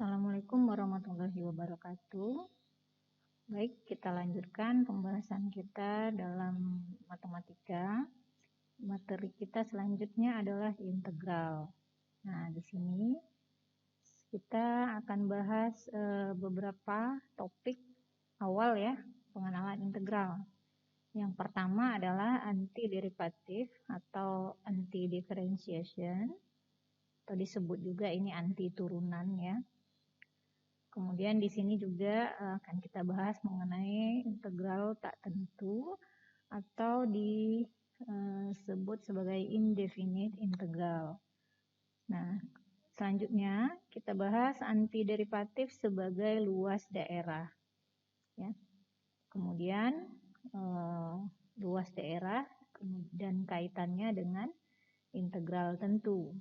Assalamualaikum warahmatullahi wabarakatuh. Baik, kita lanjutkan pembahasan kita dalam matematika. Materi kita selanjutnya adalah integral. Nah, di sini kita akan bahas beberapa topik awal ya, pengenalan integral. Yang pertama adalah antiderivatif atau anti-differentiation, atau disebut juga ini anti turunan ya. Kemudian di sini juga akan kita bahas mengenai integral tak tentu atau disebut sebagai indefinite integral. Nah, selanjutnya kita bahas antiderivatif sebagai luas daerah. Ya. Kemudian luas daerah dan kaitannya dengan integral tentu.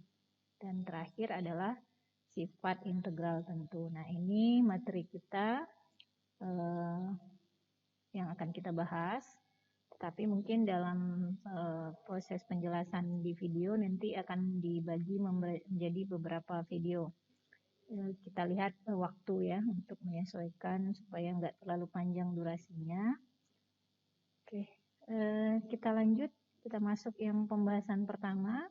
Dan terakhir adalah sifat integral tentu. Nah, ini materi kita yang akan kita bahas. Tapi mungkin dalam proses penjelasan di video nanti akan dibagi menjadi beberapa video. Kita lihat waktu ya untuk menyesuaikan supaya nggak terlalu panjang durasinya. Oke, kita lanjut. Kita masuk yang pembahasan pertama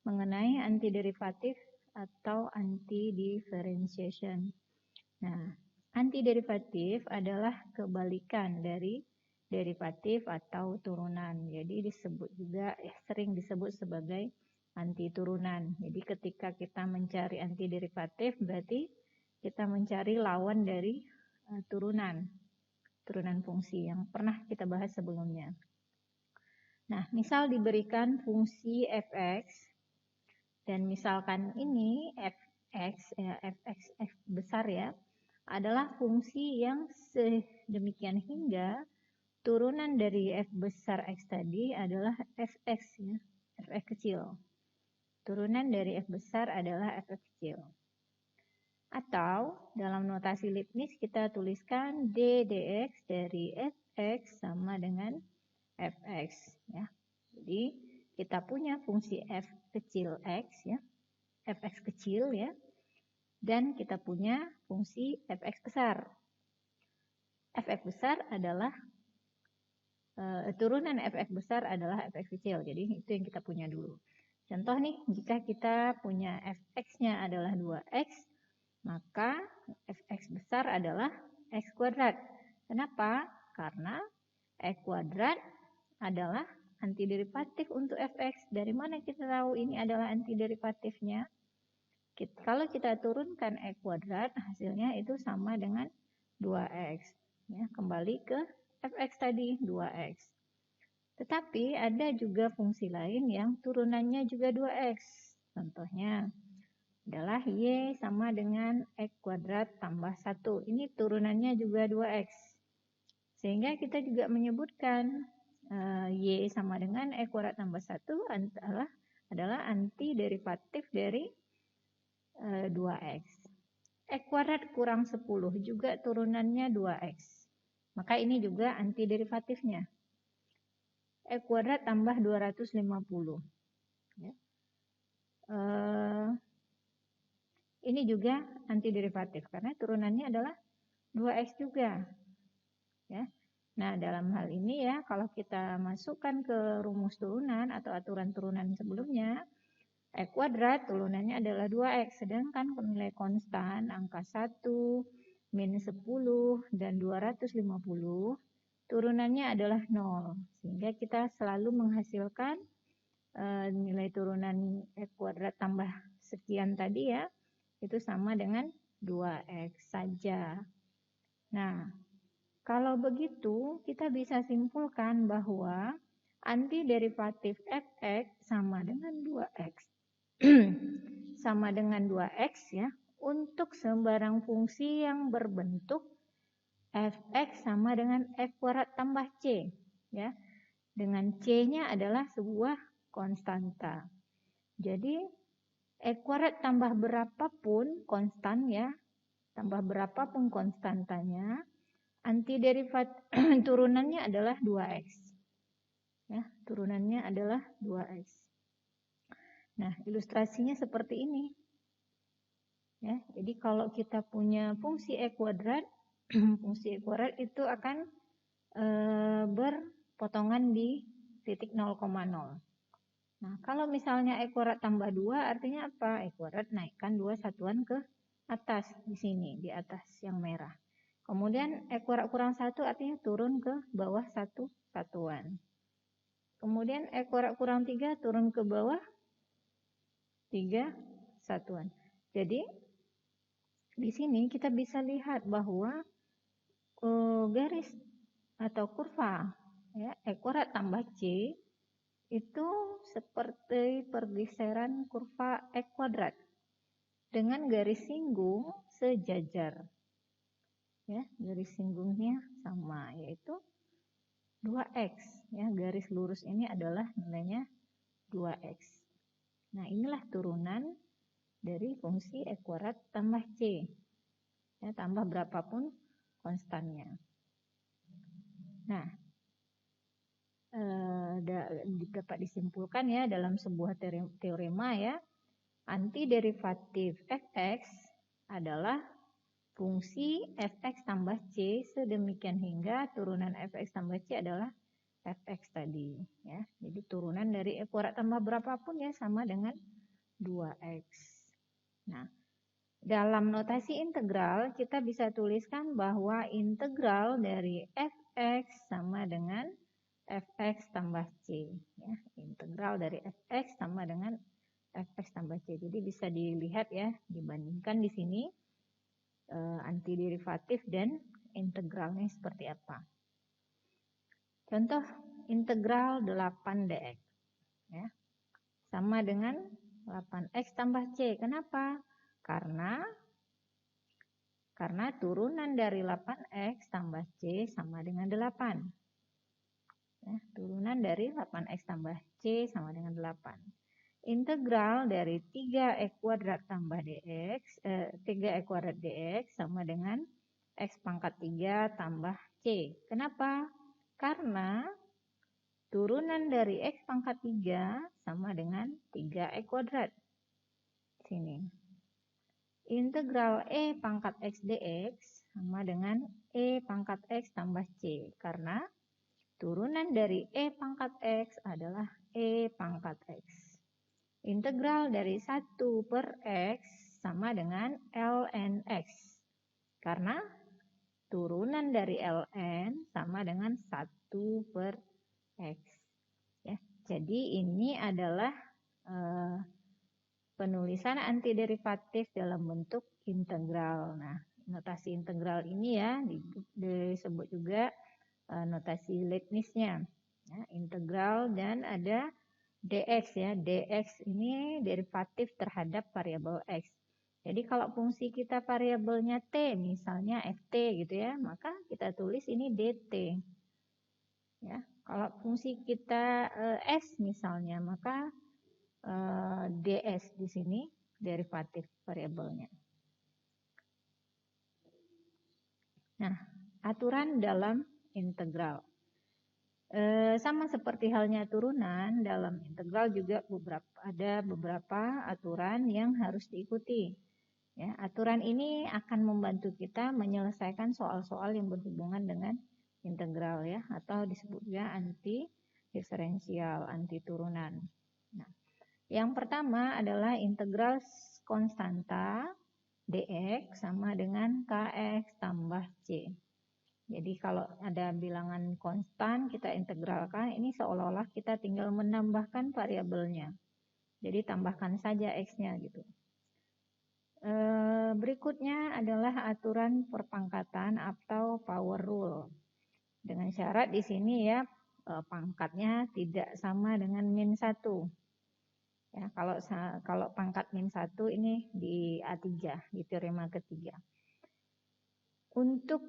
mengenai antiderivatif atau anti-differentiation. Nah, antiderivatif adalah kebalikan dari derivatif atau turunan. Jadi disebut juga sering disebut sebagai anti turunan. Jadi ketika kita mencari antiderivatif berarti kita mencari lawan dari turunan fungsi yang pernah kita bahas sebelumnya. Nah, misal diberikan fungsi fx dan misalkan ini fx besar ya, adalah fungsi yang sedemikian hingga turunan dari f besar x tadi adalah fx ya, fx kecil. Turunan dari f besar adalah fx kecil. Atau dalam notasi Leibniz kita tuliskan d dx dari fx sama dengan fx ya. Jadi kita punya fungsi f kecil x ya, fx kecil ya, dan kita punya fungsi fx besar. Fx besar adalah turunan fx besar adalah fx kecil. Jadi itu yang kita punya dulu. Contoh nih, jika kita punya fx-nya adalah 2x, maka fx besar adalah x kuadrat. Kenapa? Karena x kuadrat adalah antiderivatif untuk fx. Dari mana kita tahu ini adalah antiderivatifnya? Kalau kita turunkan x kuadrat, hasilnya itu sama dengan 2x. Ya, kembali ke fx tadi, 2x. Tetapi ada juga fungsi lain yang turunannya juga 2x. Contohnya adalah y sama dengan x kuadrat tambah 1. Ini turunannya juga 2x. Sehingga kita juga menyebutkan y sama dengan x kuadrat tambah 1 adalah antiderivatif dari 2x. X kuadrat kurang 10 juga turunannya 2x. Maka ini juga antiderivatifnya. X kuadrat tambah 250. Ya. Ini juga antiderivatif karena turunannya adalah 2x juga. Ya. Nah, dalam hal ini ya, kalau kita masukkan ke rumus turunan atau aturan turunan sebelumnya, x kuadrat turunannya adalah 2x, sedangkan nilai konstan angka 1, min 10, dan 250, turunannya adalah 0. Sehingga kita selalu menghasilkan nilai turunan x kuadrat tambah sekian tadi ya, itu sama dengan 2x saja. Nah, kalau begitu, kita bisa simpulkan bahwa antiderivatif fx sama dengan 2x. Sama dengan 2x ya, untuk sembarang fungsi yang berbentuk fx sama dengan f kuadrat tambah c. Ya. Dengan c-nya adalah sebuah konstanta. Jadi, x kuadrat tambah berapapun konstan ya, tambah berapapun konstantanya, antiderivatif turunannya adalah 2x. Ya, turunannya adalah 2x. Nah, ilustrasinya seperti ini. Ya, jadi kalau kita punya fungsi E kuadrat, fungsi E kuadrat itu akan berpotongan di titik 0,0. Nah, kalau misalnya E kuadrat tambah 2 artinya apa? E kuadrat naikkan 2 satuan ke atas di sini, di atas yang merah. Kemudian E kuadrat kurang 1 artinya turun ke bawah 1 satuan. Kemudian E kuadrat kurang 3 turun ke bawah 3 satuan. Jadi di sini kita bisa lihat bahwa garis atau kurva ya, E kuadrat tambah C itu seperti pergeseran kurva E kuadrat dengan garis singgung sejajar. Ya, garis singgungnya sama, yaitu 2x. Ya, garis lurus ini adalah nilainya 2x. Nah, inilah turunan dari fungsi E kuadrat tambah C. Ya, tambah berapapun konstannya. Nah, dapat disimpulkan ya dalam sebuah teorema ya, antiderivatif fx adalah fungsi fx tambah c sedemikian hingga turunan fx tambah c adalah fx tadi ya. Jadi turunan dari E kuadrat tambah berapapun ya sama dengan 2x. Nah, dalam notasi integral kita bisa tuliskan bahwa integral dari fx sama dengan fx tambah c ya. Integral dari fx sama dengan fx tambah c. Jadi bisa dilihat ya, dibandingkan di sini antiderivatif dan integralnya seperti apa. Contoh integral 8 dx ya. Sama dengan 8x tambah c. Kenapa? Karena turunan dari 8x tambah c sama dengan 8. Ya, turunan dari 8x tambah c sama dengan 8. Integral dari 3e kuadrat tambah dx, 3e kuadrat dx sama dengan x pangkat 3 tambah c. Kenapa? Karena turunan dari x pangkat 3 sama dengan 3e kuadrat. Sini. Integral e pangkat x dx sama dengan e pangkat x tambah c. Karena turunan dari e pangkat x adalah e pangkat x. Integral dari 1 per x sama dengan ln x. Karena turunan dari ln sama dengan 1 per x. Ya, jadi ini adalah penulisan antiderivatif dalam bentuk integral. Nah, notasi integral ini ya disebut juga notasi Leibniz-nya. Ya, integral dan ada dx ya. Dx ini derivatif terhadap variabel x. Jadi kalau fungsi kita variabelnya t, misalnya ft gitu ya, maka kita tulis ini dt. Ya, kalau fungsi kita s misalnya, maka ds di sini derivatif variabelnya. Nah, aturan dalam integral. Sama seperti halnya turunan, dalam integral juga ada beberapa aturan yang harus diikuti. Ya, aturan ini akan membantu kita menyelesaikan soal-soal yang berhubungan dengan integral ya, atau disebut juga anti diferensial, anti turunan. Nah, yang pertama adalah integral konstanta dx sama dengan kx tambah c. Jadi kalau ada bilangan konstan kita integralkan, ini seolah-olah kita tinggal menambahkan variabelnya. Jadi tambahkan saja x-nya gitu. Berikutnya adalah aturan perpangkatan atau power rule. Dengan syarat di sini ya pangkatnya tidak sama dengan min 1. Ya, kalau pangkat min 1 ini di A3, di teorema ketiga. Untuk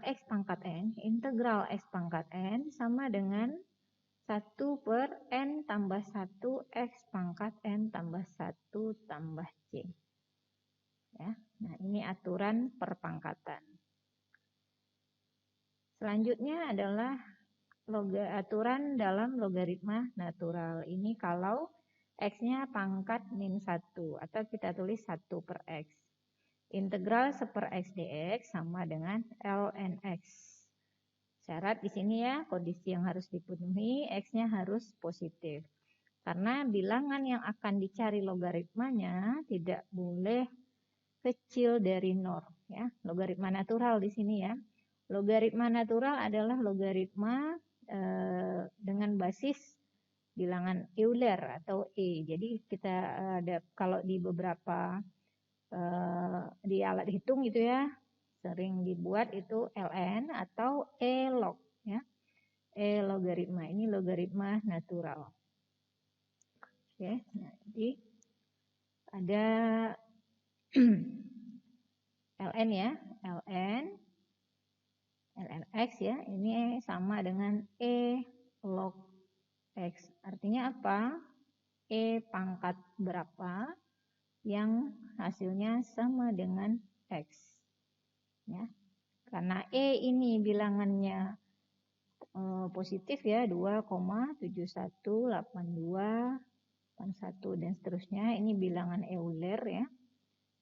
x pangkat n, integral x pangkat n sama dengan 1 per n tambah 1 x pangkat n tambah 1 tambah c. Ya, nah ini aturan perpangkatan. Selanjutnya adalah aturan dalam logaritma natural. Ini kalau X-nya pangkat min 1 atau kita tulis 1 per X. Integral 1 per X dx sama dengan ln X. Syarat di sini ya, kondisi yang harus dipenuhi, X-nya harus positif. Karena bilangan yang akan dicari logaritmanya tidak boleh kecil dari 0 ya. Logaritma natural di sini ya. Logaritma natural adalah logaritma dengan basis bilangan Euler atau E. Jadi kita ada kalau di beberapa di alat hitung gitu ya, sering dibuat itu ln atau E log ya. E logaritma ini logaritma natural. Oke, nah, jadi ada ln ya, ln X ya, ini sama dengan E log X. Artinya apa? E pangkat berapa yang hasilnya sama dengan X. Ya. Karena E ini bilangannya positif ya, 2,718281 dan seterusnya. Ini bilangan Euler ya.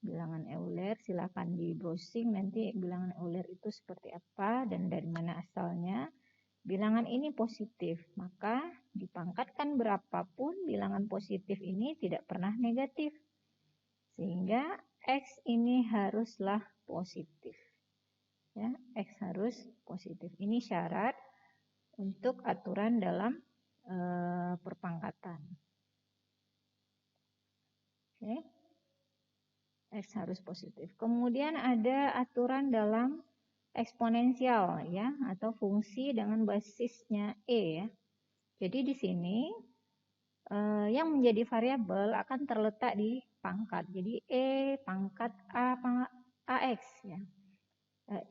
Bilangan Euler, silakan di browsing nanti bilangan Euler itu seperti apa dan dari mana asalnya. Bilangan ini positif, maka dipangkatkan berapapun bilangan positif ini tidak pernah negatif. Sehingga X ini haruslah positif. Ya, X harus positif. Ini syarat untuk aturan dalam perpangkatan. Oke. X harus positif. Kemudian ada aturan dalam eksponensial ya, atau fungsi dengan basisnya E ya. Jadi di sini yang menjadi variabel akan terletak di pangkat. Jadi E pangkat AX ya.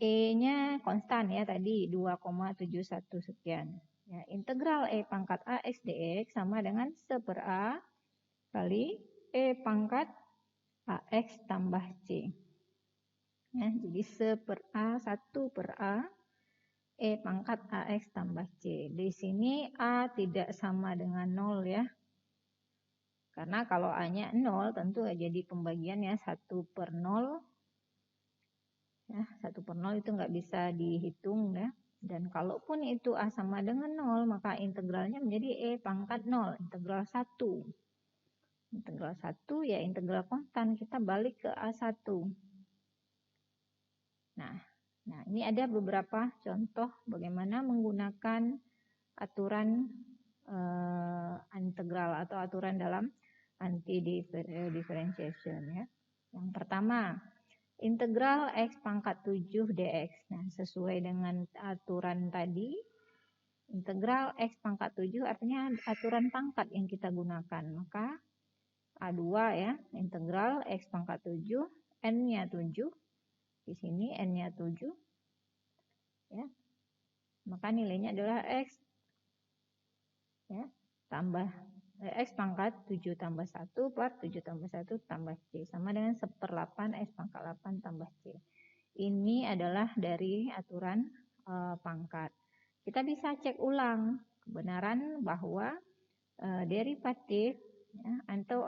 E-nya konstan ya tadi 2,71 sekian. Ya, integral E pangkat AX dx sama dengan 1 per A kali E pangkat AX tambah C. Ya, jadi 1 per A, 1 per A, E pangkat AX tambah C. Di sini A tidak sama dengan 0 ya. Karena kalau A-nya 0 tentu jadi pembagiannya 1 per 0. Ya, 1 per 0 itu nggak bisa dihitung ya. Dan kalaupun itu A sama dengan 0, maka integralnya menjadi E pangkat 0, integral 1. Integral 1 ya integral konstan, kita balik ke A1. Nah, ini ada beberapa contoh bagaimana menggunakan aturan integral atau aturan dalam anti-differentiation ya. Yang pertama, integral X pangkat 7 dx. Nah, sesuai dengan aturan tadi, integral X pangkat 7 artinya aturan pangkat yang kita gunakan. Maka A2 ya, integral X pangkat 7, N-nya 7. Di sini N-nya 7. Ya. Maka nilainya adalah X. Ya, tambah X pangkat 7 tambah 1 per 7 tambah 1 tambah C. Sama dengan 1/8 X pangkat 8 tambah C. Ini adalah dari aturan pangkat. Kita bisa cek ulang kebenaran bahwa derivatif ya, atau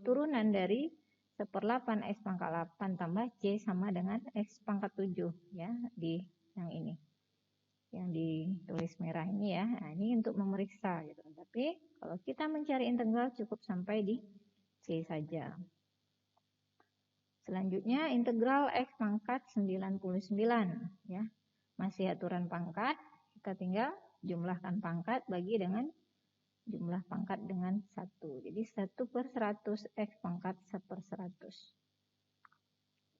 turunan dari 1/8 X pangkat 8 tambah C sama dengan X pangkat 7 ya, di yang ini. Yang ditulis merah ini ya. Nah, ini untuk memeriksa gitu. Tapi kalau kita mencari integral cukup sampai di C saja. Selanjutnya integral X pangkat 99 ya. Masih aturan pangkat, kita tinggal jumlahkan pangkat bagi dengan jumlah pangkat dengan 1. Jadi 1 per 100 X pangkat 1 per 100.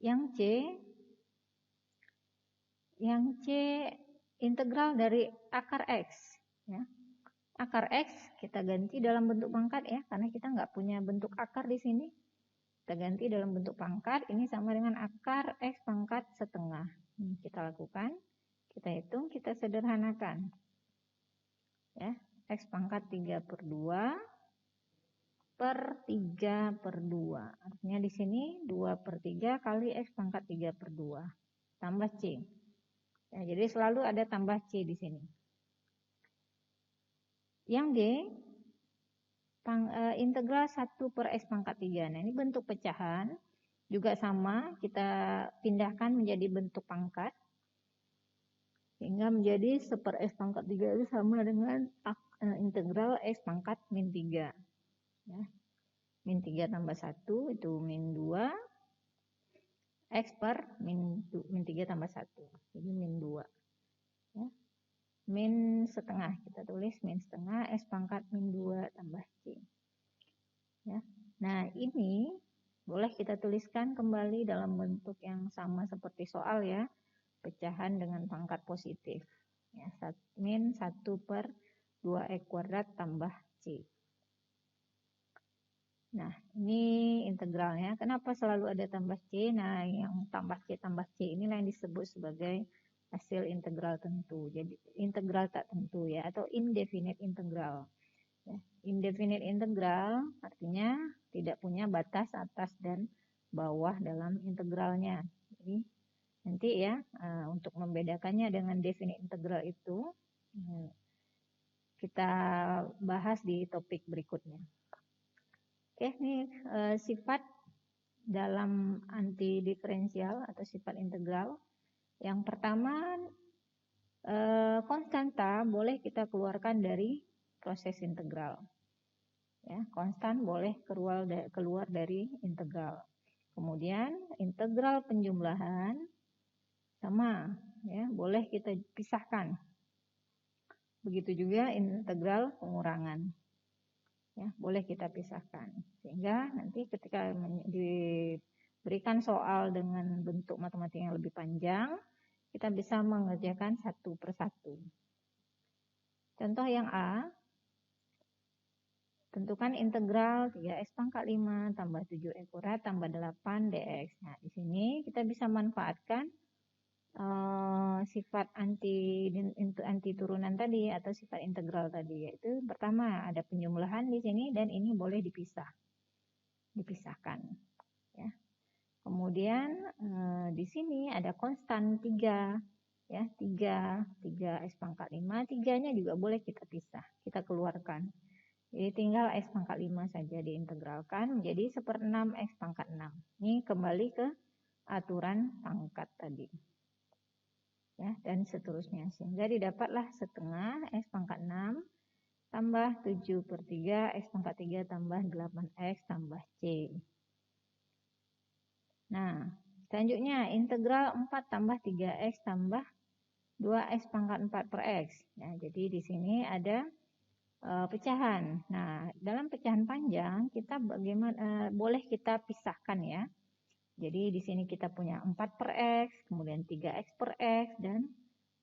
Yang C integral dari akar X. Ya. Akar X kita ganti dalam bentuk pangkat ya, karena kita nggak punya bentuk akar di sini. Kita ganti dalam bentuk pangkat, ini sama dengan akar X pangkat setengah. Ini kita lakukan, kita hitung, kita sederhanakan. Ya. X pangkat 3 per 2 per 3 per 2. Artinya di sini 2 per 3 kali X pangkat 3 per 2. Tambah C. Ya, jadi selalu ada tambah C di sini. Yang D, integral 1 per X pangkat 3. Nah, ini bentuk pecahan. Juga sama, kita pindahkan menjadi bentuk pangkat. Sehingga menjadi 1 per X pangkat 3 itu sama dengan integral X pangkat min 3. Ya. Min 3 tambah 1 itu min 2. X per min 3 tambah 1. Jadi min 2. Ya. Min setengah. Kita tulis min setengah X pangkat min 2 tambah C. Ya. Nah, ini boleh kita tuliskan kembali dalam bentuk yang sama seperti soal ya. Pecahan dengan pangkat positif. Ya, min 1 per 2x kuadrat tambah C. Nah, ini integralnya. Kenapa selalu ada tambah C? Nah, yang tambah C inilah yang disebut sebagai hasil integral tentu. Jadi, integral tak tentu ya, atau indefinite integral. Ya, indefinite integral artinya tidak punya batas atas dan bawah dalam integralnya. Jadi nanti ya untuk membedakannya dengan definite integral itu kita bahas di topik berikutnya. Oke, ini sifat dalam antidiferensial atau sifat integral. Yang pertama konstanta boleh kita keluarkan dari proses integral. Ya, konstan boleh keluar dari integral. Kemudian integral penjumlahan sama ya, boleh kita pisahkan. Begitu juga integral pengurangan. Ya, boleh kita pisahkan. Sehingga nanti ketika diberikan soal dengan bentuk matematik yang lebih panjang, kita bisa mengerjakan satu persatu. Contoh yang A, tentukan integral 3x pangkat 5 tambah 7x kuadrat tambah 8 dx. Nah, di sini kita bisa manfaatkan sifat anti turunan tadi atau sifat integral tadi, yaitu pertama ada penjumlahan di sini dan ini boleh dipisahkan. Ya. Kemudian di sini ada konstan 3. Ya, 3x pangkat 5, 3-nya juga boleh kita pisah, kita keluarkan. Jadi tinggal X pangkat 5 saja diintegralkan menjadi 1/6 X pangkat 6. Ini kembali ke aturan pangkat tadi. Ya, dan seterusnya. Sehingga didapatlah setengah X pangkat 6 tambah 7/3 X pangkat 3 tambah 8X tambah C. Nah, selanjutnya integral 4 tambah 3X tambah 2X pangkat 4 per X. Nah, jadi di sini ada pecahan. Nah, dalam pecahan panjang kita boleh kita pisahkan ya. Jadi di sini kita punya 4 per X, kemudian 3X per X dan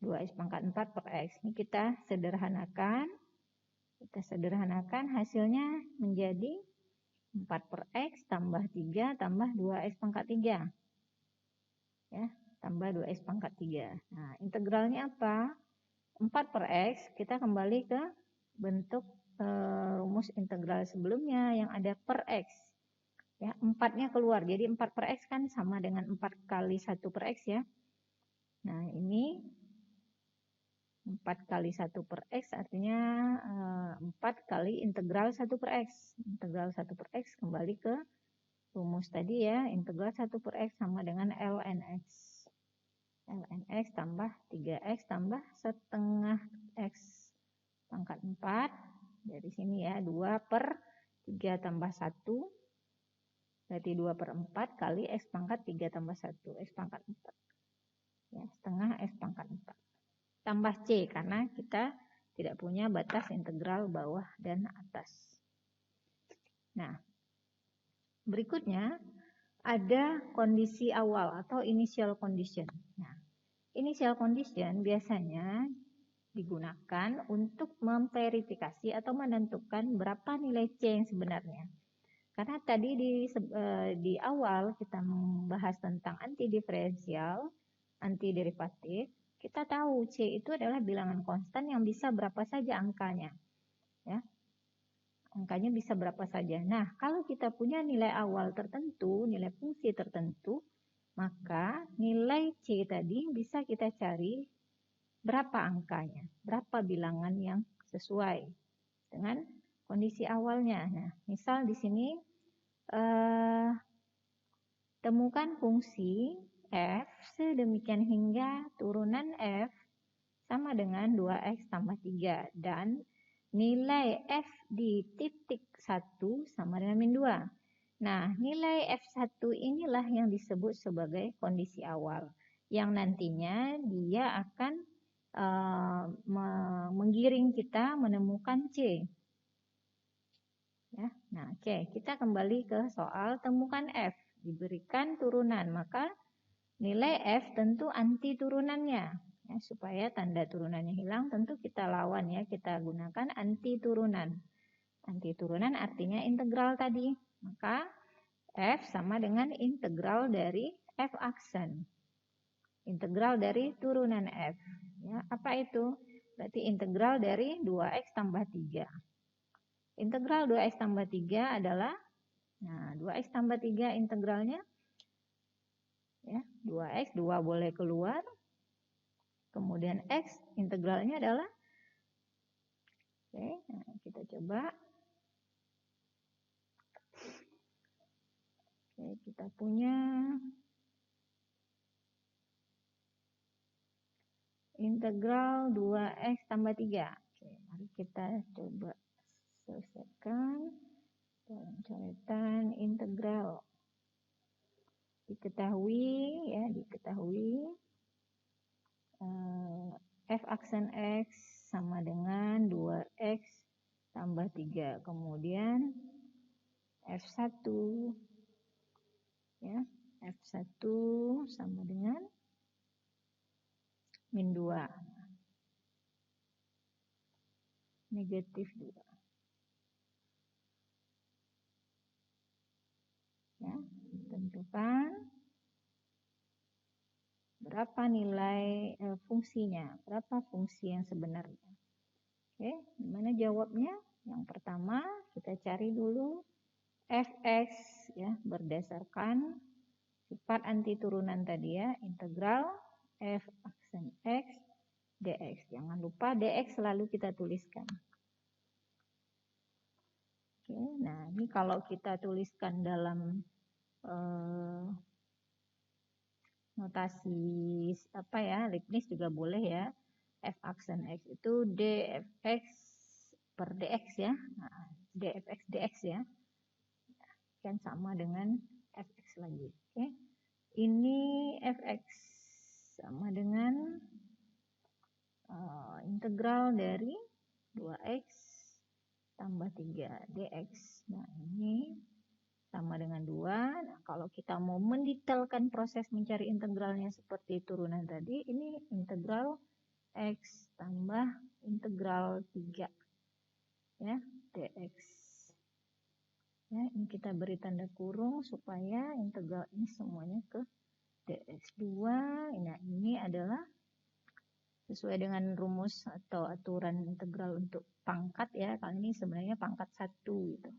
2X pangkat 4 per X. Ini kita sederhanakan. Hasilnya menjadi 4 per X tambah 3 tambah 2X pangkat 3. Ya, tambah 2X pangkat 3. Nah, integralnya apa? 4 per X kita kembali ke bentuk rumus integral sebelumnya yang ada per X. Ya, 4-nya keluar. Jadi 4 per X kan sama dengan 4 kali 1 per X ya. Nah, ini 4 kali 1 per X artinya 4 kali integral 1 per X. Integral 1 per X kembali ke rumus tadi ya. Integral 1 per X sama dengan ln X. Ln X tambah 3X tambah setengah X pangkat 4. Dari sini ya 2 per 3 tambah 1. Berarti 2 per 4 kali X pangkat 3 tambah 1. X pangkat 4. Ya, setengah X pangkat 4. Tambah C karena kita tidak punya batas integral bawah dan atas. Nah, berikutnya ada kondisi awal atau initial condition. Nah, initial condition biasanya digunakan untuk memverifikasi atau menentukan berapa nilai C yang sebenarnya. Karena tadi di awal kita membahas tentang antidiferensial, antiderivatif, kita tahu C itu adalah bilangan konstan yang bisa berapa saja angkanya. Ya. Angkanya bisa berapa saja. Nah, kalau kita punya nilai awal tertentu, nilai fungsi tertentu, maka nilai C tadi bisa kita cari berapa angkanya, berapa bilangan yang sesuai dengan kondisi awalnya. Nah, misal di sini temukan fungsi f sedemikian hingga turunan f sama dengan 2x tambah 3 dan nilai f di titik 1 sama dengan min 2. Nah, nilai f1 inilah yang disebut sebagai kondisi awal yang nantinya dia akan menggiring kita menemukan C. Ya, nah, oke, kita kembali ke soal temukan f. Diberikan turunan, maka nilai f tentu anti turunannya. Ya, supaya tanda turunannya hilang, tentu kita lawan ya, kita gunakan anti turunan. Anti turunan artinya integral tadi. Maka f sama dengan integral dari f aksen. Integral dari turunan f. Ya, apa itu? Berarti integral dari 2x tambah 3. Integral 2x tambah 3 adalah, nah 2x tambah 3 integralnya, ya 2x, 2 boleh keluar. Kemudian x integralnya adalah, oke, nah kita coba. Oke, kita punya integral 2x tambah 3. Oke, mari kita coba selesaikan dalam coretan integral. Diketahui f aksen x sama dengan 2x tambah 3. Kemudian f1 ya, f1 sama dengan min 2. Negatif 2. Ya, tentukan berapa nilai fungsinya, berapa fungsi yang sebenarnya. Oke, gimana jawabnya? Yang pertama, kita cari dulu fx ya, berdasarkan sifat anti turunan tadi ya, integral f aksen x dx. Jangan lupa dx selalu kita tuliskan. Oke, nah ini kalau kita tuliskan dalam notasi apa ya, Leibniz juga boleh ya. F aksen x itu dfx per dx ya. Nah, dfx dx ya. Kan sama dengan fx lagi. Oke. Ini fx sama dengan integral dari 2x tambah 3 dx. Nah, ini sama dengan 2. Nah, kalau kita mau mendetailkan proses mencari integralnya seperti turunan tadi, ini integral x tambah integral 3 ya, dx. Ya, ini kita beri tanda kurung supaya integral ini semuanya ke dx2. Nah, ini adalah sesuai dengan rumus atau aturan integral untuk pangkat ya. Kali ini sebenarnya pangkat 1 gitu.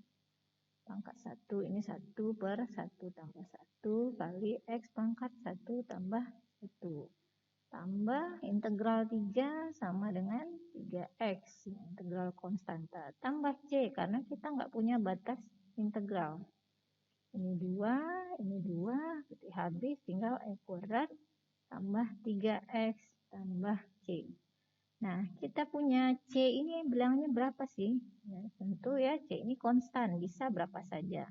Pangkat 1 ini 1 per 1 tambah 1 kali x pangkat 1 tambah 1. Tambah integral 3 sama dengan 3x. Integral konstanta. Tambah c karena kita nggak punya batas integral. Ini 2, ini 2. Jadi habis tinggal e kuadrat tambah 3x tambah c. Nah, kita punya C ini bilangnya berapa sih? Ya, tentu ya, C ini konstan, bisa berapa saja.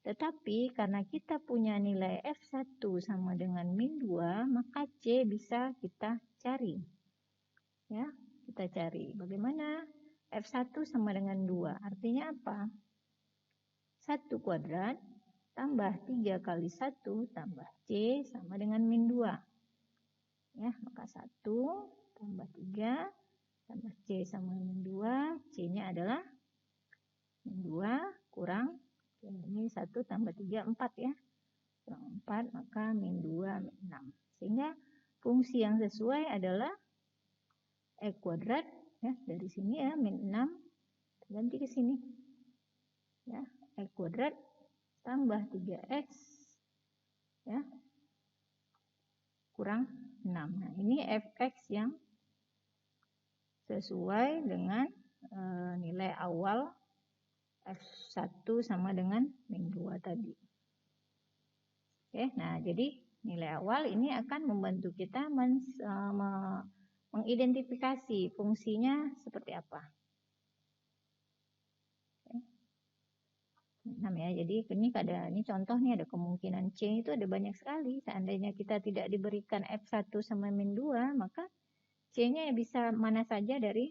Tetapi karena kita punya nilai F1 sama dengan min 2, maka C bisa kita cari. Ya, kita cari. Bagaimana? F1 sama dengan 2. Artinya apa? 1 kuadrat tambah 3 kali 1 tambah C sama dengan min 2. Ya, maka 1 tambah 3 tambah C sama min 2, C-nya adalah min 2 kurang, ini 1 tambah 3, 4 ya. Kurang 4, maka min 2, min 6. Sehingga fungsi yang sesuai adalah E kuadrat, ya dari sini ya, min 6, ganti ke sini. Ya, E kuadrat tambah 3X, ya, kurang 6. Nah, ini Fx yang sesuai dengan nilai awal F1 sama dengan min 2 tadi. Oke, nah jadi nilai awal ini akan membantu kita mengidentifikasi fungsinya seperti apa. Oke. 6 ya. Jadi ini contoh nih, ada kemungkinan C itu ada banyak sekali. Seandainya kita tidak diberikan F1 sama min 2, maka C-nya bisa mana saja dari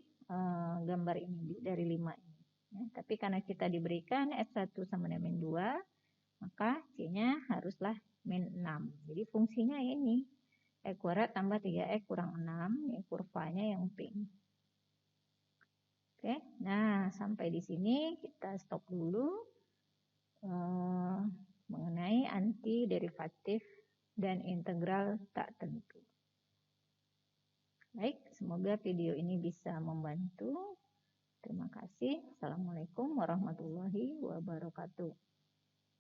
gambar ini, dari 5 ini. Ya, tapi karena kita diberikan F1 sama dengan min 2, maka C-nya haruslah min 6. Jadi fungsinya ini, E kuadrat tambah 3E kurang 6, ya, kurvanya yang pink. Oke, nah sampai di sini kita stop dulu. Mengenai antiderivatif dan integral tak tentu. Baik, semoga video ini bisa membantu. Terima kasih. Assalamualaikum warahmatullahi wabarakatuh.